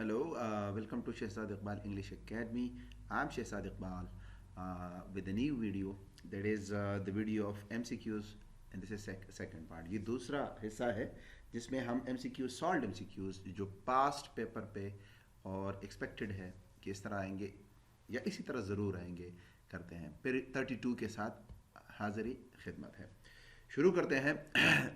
Hello, welcome to Shehzad Iqbal English Academy. I'm Shehzad Iqbal with a new video that is the video of MCQs and this is second part. ये दूसरा हिस्सा है जिसमें हम MCQs solve MCQs जो past paper पे और expected है कि इस तरह आएंगे या इसी तरह ज़रूर आएंगे करते हैं। फिर 32 के साथ हाज़िरी खिदमत है। शुरू करते हैं।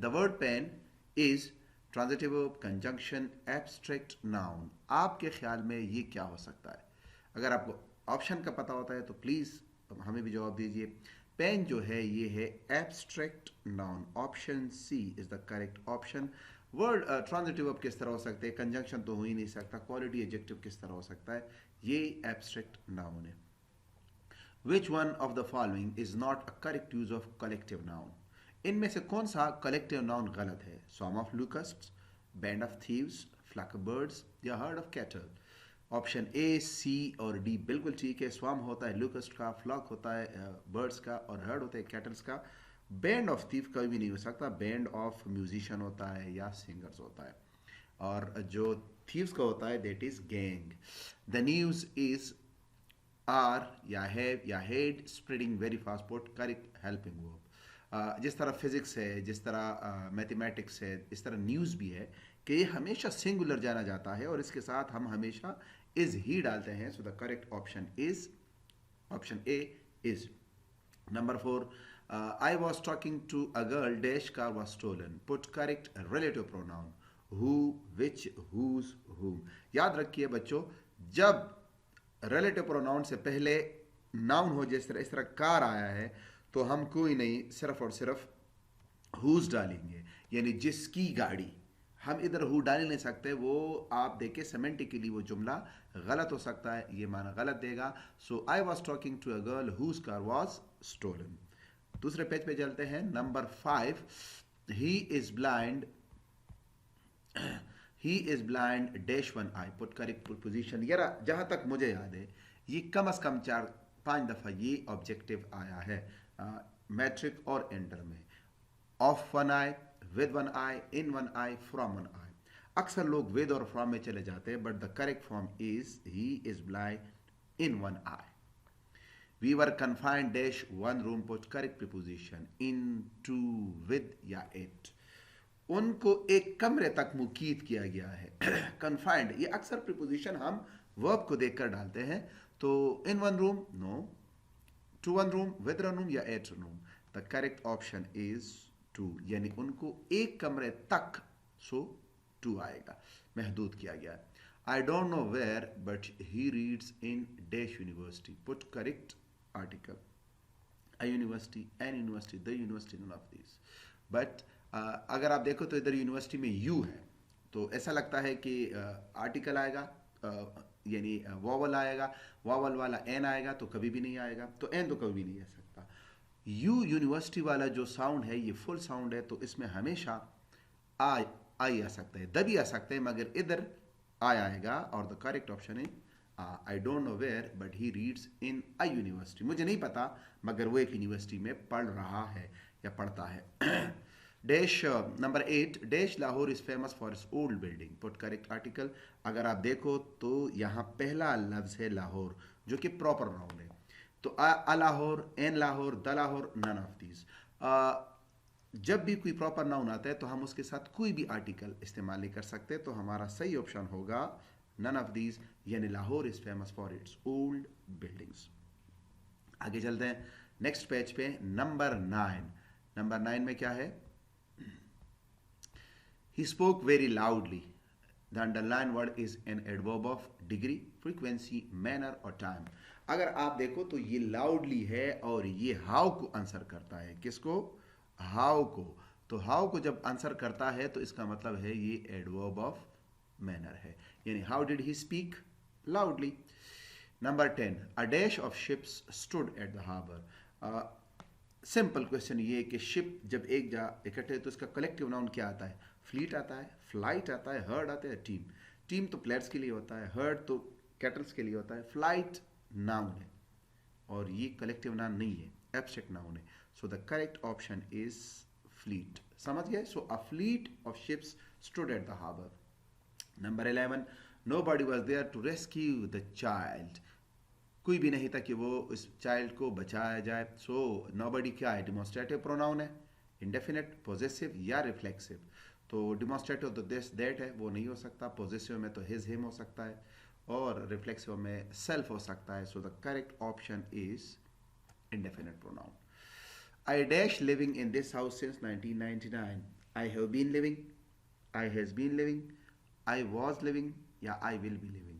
The word pen is transitive verb conjunction abstract noun. आपके ख्याल में ये क्या हो सकता है? अगर आपको ऑप्शन का पता होता है तो प्लीज़ हमें भी जवाब दीजिए। पेन जो है ये है abstract noun. Option C is the correct option. Word transitive verb किस तरह हो सकते हैं? कंजंक्शन तो हो ही नहीं सकता। क्वालिटी एडजेक्टिव किस तरह हो सकता है? ये एब्स्ट्रैक्ट नाउन है। Which one of the following is not a correct use of collective noun? इनमें से कौन सा कलेक्टिव नाउन गलत है? Swarm of locust, band of thieves, flock birds या herd of cattle? Option A, C और D बिल्कुल ठीक है। स्वाम होता है लूकस्ट का, फ्लॉक होता है बर्ड्स का और हर्ड होता है कैटल्स का। बैंड ऑफ थीव कभी भी नहीं हो सकता। बैंड ऑफ म्यूजिशियन होता है या सिंगर्स होता है। और जो थीव्स का होता है that is gang. The news is are या हैव या had spreading very fast put correct helping verb. जिस तरह फिजिक्स है, जिस तरह मैथमेटिक्स है, इस तरह न्यूज़ भी है कि ये हमेशा सिंगुलर जाना जाता है और इसके साथ हम हमेशा इज ही डालते हैं। सो the correct option is option A is. Number 4, I was talking to a girl, dash car was stolen. Put correct relative pronoun. Who, which, whose, whom. याद रखिए बच्चों, जब relative pronoun से पहले noun हो, जिस तरह इस तरह कार आया है, तो हम कोई नहीं सिर्फ और सिर्फ whose डालेंगे, यानी जिसकी गाड़ी। हम इधर हु डाल नहीं सकते, वो आप देखें सेमेंटिकली वो जुमला गलत हो सकता है, ये माना गलत देगा। So I was talking to a girl whose car was stolen. दूसरे पेज पे चलते हैं। Number 5, he is blind, he is blind dash one eye. Put correct position. यार जहां तक मुझे याद है ये कम से कम 4-5 दफा ये ऑब्जेक्टिव आया है मैट्रिक और एंटर में। Of one eye, with one eye, in one eye, from one eye. अक्सर लोग विद और फ्रॉम में चले जाते हैं, but the correct form is he is blind in one eye. We were confined dash one room. Put correct preposition. In, to, with या it. उनको एक कमरे तक मुकीद किया गया है। कन्फाइंड ये अक्सर प्रीपोजिशन हम वर्ब को देखकर डालते हैं। तो in one room no, to one room, with one room या at room. The correct option is to, यानी उनको एक कमरे तक, सो टू आएगा, महदूद किया गया है। I don't know where but he reads in dash university. Put correct article. A university, an university, the university, none of this. But अगर आप देखो तो इधर यूनिवर्सिटी में यू है, तो ऐसा लगता है कि आर्टिकल आएगा, यानी वॉवल आएगा, वॉवल वाला एन आएगा तो कभी भी नहीं आएगा, तो एन तो कभी भी नहीं आ सकता। यू यूनिवर्सिटी वाला जो साउंड है ये फुल साउंड है, तो इसमें हमेशा आई आ सकता है, द भी आ सकता है, मगर इधर आएगा। और द करेक्ट ऑप्शन है I don't know where but he reads in a university. मुझे नहीं पता मगर वो एक यूनिवर्सिटी में पढ़ रहा है या पढ़ता है। Dash number 8, dash Lahore is famous for its old building. Put correct article. अगर आप देखो तो यहाँ पहला लफ्ज है लाहौर जो कि प्रॉपर नाउन है, तो a Lahore, an Lahore, the Lahore, none of these. जब भी कोई प्रॉपर नाउन आता है तो हम उसके साथ कोई भी आर्टिकल इस्तेमाल नहीं कर सकते, तो हमारा सही ऑप्शन होगा नन ऑफ दीज, यानी Lahore is famous for its old buildings. आगे चलते हैं नेक्स्ट पेज पे। नंबर 9, नंबर 9 में क्या है? He spoke very loudly. The underlined word is an adverb of degree, frequency, manner और time. अगर आप देखो तो ये loudly है और ये how को आंसर करता है। किसको? how को। तो how को जब आंसर करता है तो इसका मतलब है ये adverb of manner है, यानी how did he speak? Loudly. Number 10, a dash of ships stood at the harbor. Simple question ये कि शिप जब एक जा इकट्ठे तो इसका कलेक्टिव नाउन क्या आता है? फ्लीट आता है, फ्लाइट आता है, हर्ड आता है, टीम। टीम तो प्लेयर्स के लिए होता है, हर्ड तो कैटल्स के लिए होता है, फ्लाइट नाउन है और ये कलेक्टिव नाउन नहीं है, एब्स्ट्रैक्ट नाउन है। So the correct option is fleet. समझ गए? So a fleet of ships stood at the harbour. Number 11, Nobody was there to rescue the child. कोई भी नहीं था कि वो इस चाइल्ड को बचाया जाए. सो नोबडी क्या है, डिमॉन्स्ट्रेटिव प्रोनाउन है, इंडेफिनिट, पॉजेसिव या रिफ्लेक्सिव. तो डिमॉन्स्ट्रेटिव तो दिस दैट है, वो नहीं हो सकता. पॉजेसिव में तो हिज हिम हो सकता है, और रिफ्लेक्सिव में सेल्फ हो सकता है. So the correct option is indefinite pronoun. I dash living in this house since 1999. I have been living, I has been living, I was living या I will be living.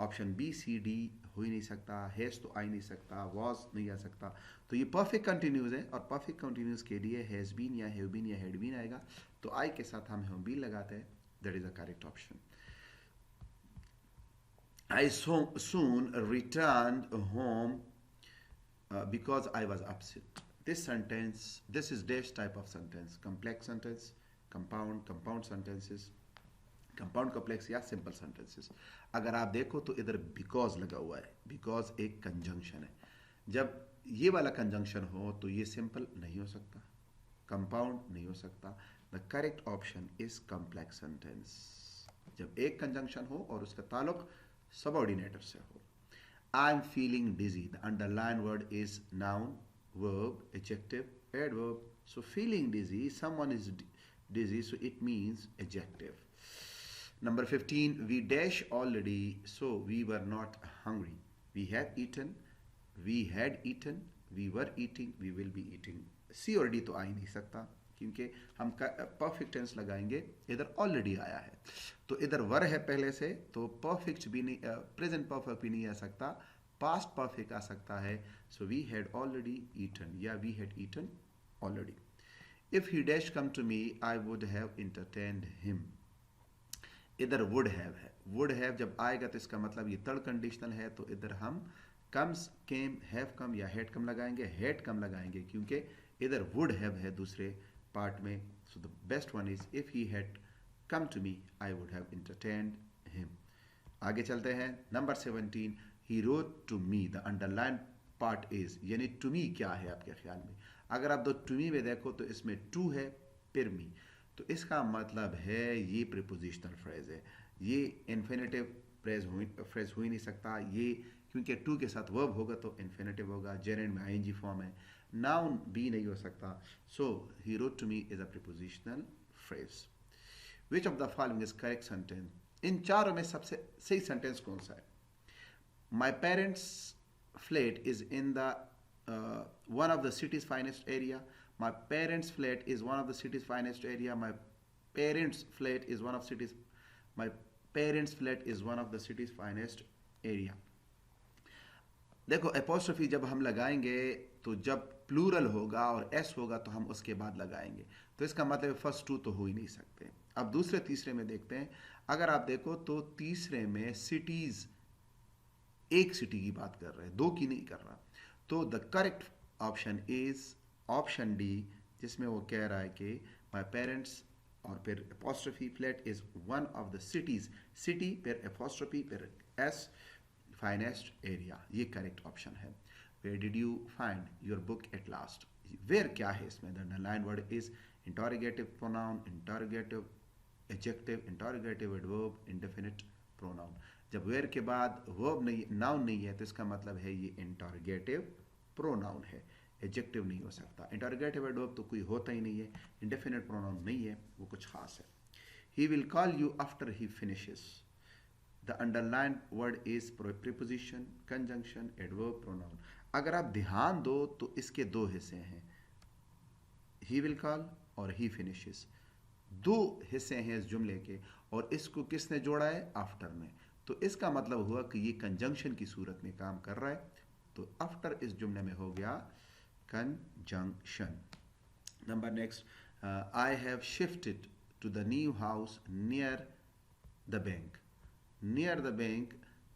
Option B C D हो ही नहीं सकता, has तो आ ही नहीं सकता, was नहीं आ सकता. तो ये परफेक्ट कंटिन्यूज है, और परफेक्ट कंटिन्यूज के लिए हैज बीन या हैव बीन या हैड बीन आएगा. तो आई के साथ हम हैव बीन लगाते हैं. That is the correct option. I soon returned home because I was upset. This sentence, this is dash type of sentence. Complex sentence, compound sentences, compound complex या simple sentences. अगर आप देखो तो इधर because लगा हुआ है. because एक conjunction है. जब ये वाला conjunction हो तो ये simple नहीं हो सकता, compound नहीं हो सकता. The correct option is complex sentence. जब एक conjunction हो और उसका ताल्लुक subordinator से हो. I'm feeling dizzy. The underlined word is noun, verb, adjective, adverb. So feeling dizzy, someone is dizzy, so it means adjective. Number 15, we dash already, so we were not hungry. We have eaten, we had eaten, we were eating, we will be eating. See already तो आ ही नहीं सकता, क्योंकि हम perfect tense लगाएंगे. इधर already आया है, तो इधर वर है पहले से, तो परफेक्ट भी नहीं, प्रेजेंट परफेक्ट भी नहीं आ सकता, पास्ट परफेक्ट आ सकता है. So we had already eaten या we had eaten already. If he dash come to me I would have entertained him. इधर वुड हैव है. वुड हैव जब आएगा तो इसका मतलब ये थर्ड कंडीशनल है, तो इधर हम कम्स, केम, हैव कम या हैड कम लगाएंगे. हैड कम लगाएंगे क्योंकि इधर वुड हैव है दूसरे पार्ट में. So the best one is if he had come to me I would have entertained him. आगे चलते हैं. Number 17, he wrote to me. the underlined part is, यानी to me क्या है आपके ख्याल में? अगर आप दो to me में देखो तो इसमें to है, फिर me, तो इसका मतलब है ये प्रीपोजिशनल फ्रेज है. ये इन्फिनेटिव फ्रेज हो ही नहीं सकता. ये क्योंकि to के साथ वर्ब होगा तो इन्फिनेटिव होगा. जेरेंड में ing फॉर्म है. नाउन भी नहीं हो सकता. सो he wrote to me is a prepositional phrase. which of the following is correct sentence? इन चारों में सबसे सही सेंटेंस कौन सा है? My parents' flat is in the one of the city's finest area. My parents' flat is one of the city's finest area. My parents' flat is one of city's. My parents' flat is one of the city's finest area. देखो apostrophe जब हम लगाएंगे तो जब plural होगा और S होगा तो हम उसके बाद लगाएंगे. तो इसका मतलब फर्स्ट टू तो हो ही नहीं सकते. अब दूसरे तीसरे में देखते हैं. अगर आप देखो तो तीसरे में सिटीज, एक सिटी की बात कर रहे हैं, दो की नहीं कर रहा. तो the correct option is option D, जिसमें वो कह रहा है कि माई पेरेंट्स और फिर apostrophe flat is one of the cities. City फिर एपोस्ट्रोफी फिर एस, फाइनेस्ट एरिया. ये करेक्ट ऑप्शन है. Where did you find your book at last? Where क्या है इसमें? The underline word is interrogative pronoun, interrogative adjective, interrogative adverb, indefinite pronoun. जब where के बाद वर्ब नहीं, नाउन नहीं है, तो इसका मतलब है ये इंटरोगेटिव प्रोनाउन है. एडजेक्टिव नहीं हो सकता. इंटरोगेटिव एडवर्ब तो कोई होता ही नहीं है. इंडेफिनिट प्रोनाउन नहीं है, वो कुछ खास है. He will call you after he finishes. The underline word is preposition, conjunction, adverb, pronoun. अगर आप ध्यान दो तो इसके दो हिस्से हैं, ही विल कॉल और ही फिनिशेस. दो हिस्से हैं इस जुमले के, और इसको किसने जोड़ा है? आफ्टर ने. तो इसका मतलब हुआ कि ये कंजंक्शन की सूरत में काम कर रहा है. तो आफ्टर इस जुमले में हो गया conjunction. Number next, I have shifted to the new house near the bank. Near the bank,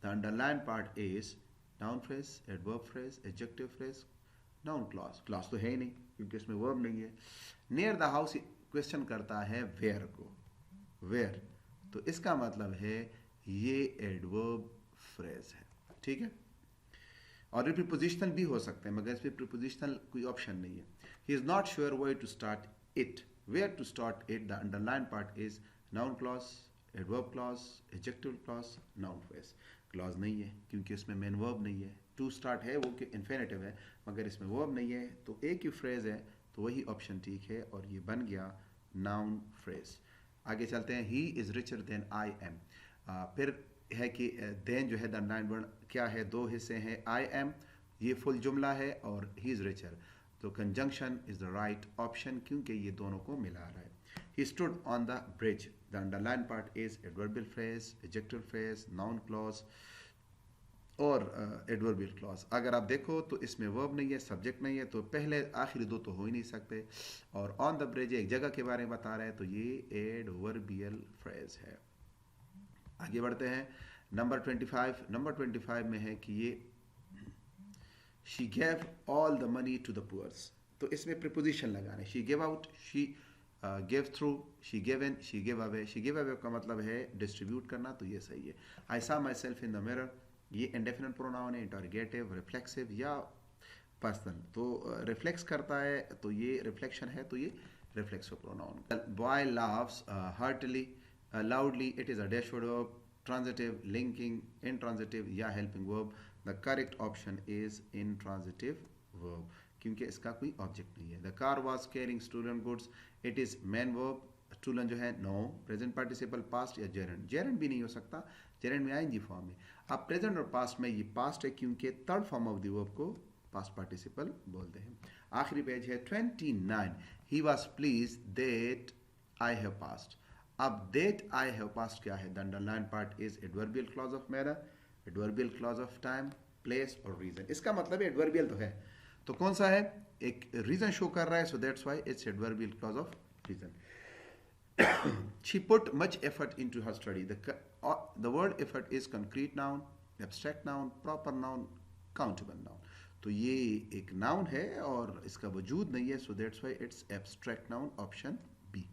the underline part is noun phrase, adverb phrase, adjective phrase, noun clause. Clause तो है ही नहीं क्योंकि इसमें वर्ब नहीं है. नियर द हाउस क्वेश्चन करता है where को, वेयर, तो इसका मतलब है ये एडवर्ब फ्रेज है. ठीक है. और ये प्रीपोजिशनल भी हो सकते हैं, मगर इसमें प्रीपोजिशनल कोई ऑप्शन नहीं है. He is not sure where to start it. Where to start it, the underline part is noun clause, adverb clause, adjective clause, noun phrase. Clause नहीं है क्योंकि इसमें मेन वर्ब नहीं है, टू स्टार्ट है वो कि इन्फिनेटिव है, मगर इसमें वर्ब नहीं है, तो एक ही फ्रेज है, तो वही ऑप्शन ठीक है और ये बन गया नाउन फ्रेज। आगे चलते हैं, he is richer than I am. फिर है कि देन जो है द नाइन वर्ड क्या है, दो हिस्से हैं, आई एम ये फुल जुमला है और ही इज़ रिचर, तो conjunction is the right option क्योंकि ये दोनों को मिला रहा है। He stood on the bridge. The underlined part is adverbial phrase, adjective phrase, noun clause और adverbial clause। अगर आप देखो तो इसमें verb नहीं है, subject नहीं है, तो पहले आखिरी दो तो हो ही नहीं सकते। और on the bridge एक जगह के बारे में बता रहा है, तो ये adverbial phrase है। आगे बढ़ते हैं, नंबर 25। नंबर 25 में है कि ये she gave all the money to the poor। तो इसमें preposition लगाना है, she gave out, she gave through, she gave in, she gave away। she gave away का मतलब है डिस्ट्रीब्यूट करना, तो ये सही है। I saw myself in the mirror ये indefinite pronoun है, interrogative, reflexive या पर्सनल, तो रिफ्लेक्स करता है, तो ये रिफ्लेक्शन है, तो ये reflexive pronoun. Boy loves heartily loudly, it is a dash word verb, transitive, linking, intransitive या helping verb. The correct option is intransitive verb क्योंकि इसका कोई ऑब्जेक्ट नहीं है। The car was carrying stolen goods, it is main verb. Stolen जो है no, present participle past या gerund, gerund भी नहीं हो सकता, जेरेंट में आएंगी फॉर्म में। अब प्रेजेंट और पास्ट में ये पास्ट है क्योंकि third form of the verb को पास्ट पार्टिसिपल बोलते हैं। आखिरी पेज है 29। He was please that I have past. अब दैट आई हैव पास्ट क्या है, the underline part is adverbial clause of manner, adverbial clause of time, place और reason. इसका मतलब है एडवर्बियल तो है, तो कौन सा है, एक रीजन शो कर रहा है, so that's why it's adverbial clause of reason. She put much effort into her study. The word effort is concrete noun, abstract noun, proper noun, countable noun। तो ये एक नाउन है और इसका वजूद नहीं है, so that's why it's abstract noun, option B.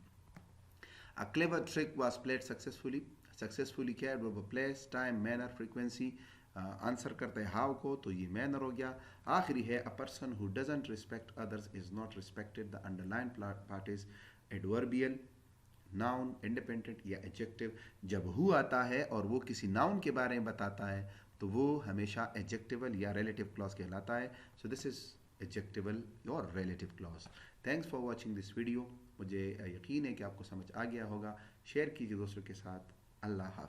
A clever trick was played successfully। Successfully क्या है, verb place, time, manner, frequency. Answer करते हैं हाउ को, तो ये मैनर हो गया। आखिरी है, a person who doesn't respect others is not respected. The underline part is adverbial, noun, independent या एडजेक्टिव। जब हु आता है और वो किसी नाउन के बारे में बताता है तो वो हमेशा एडजेक्टिवल या रिलेटिव क्लॉज कहलाता है। सो दिस इज एडजेक्टिवल और relative clause. Thanks for watching this video. मुझे यकीन है कि आपको समझ आ गया होगा। शेयर कीजिए दोस्तों के साथ। अल्लाह हाफ़िज़।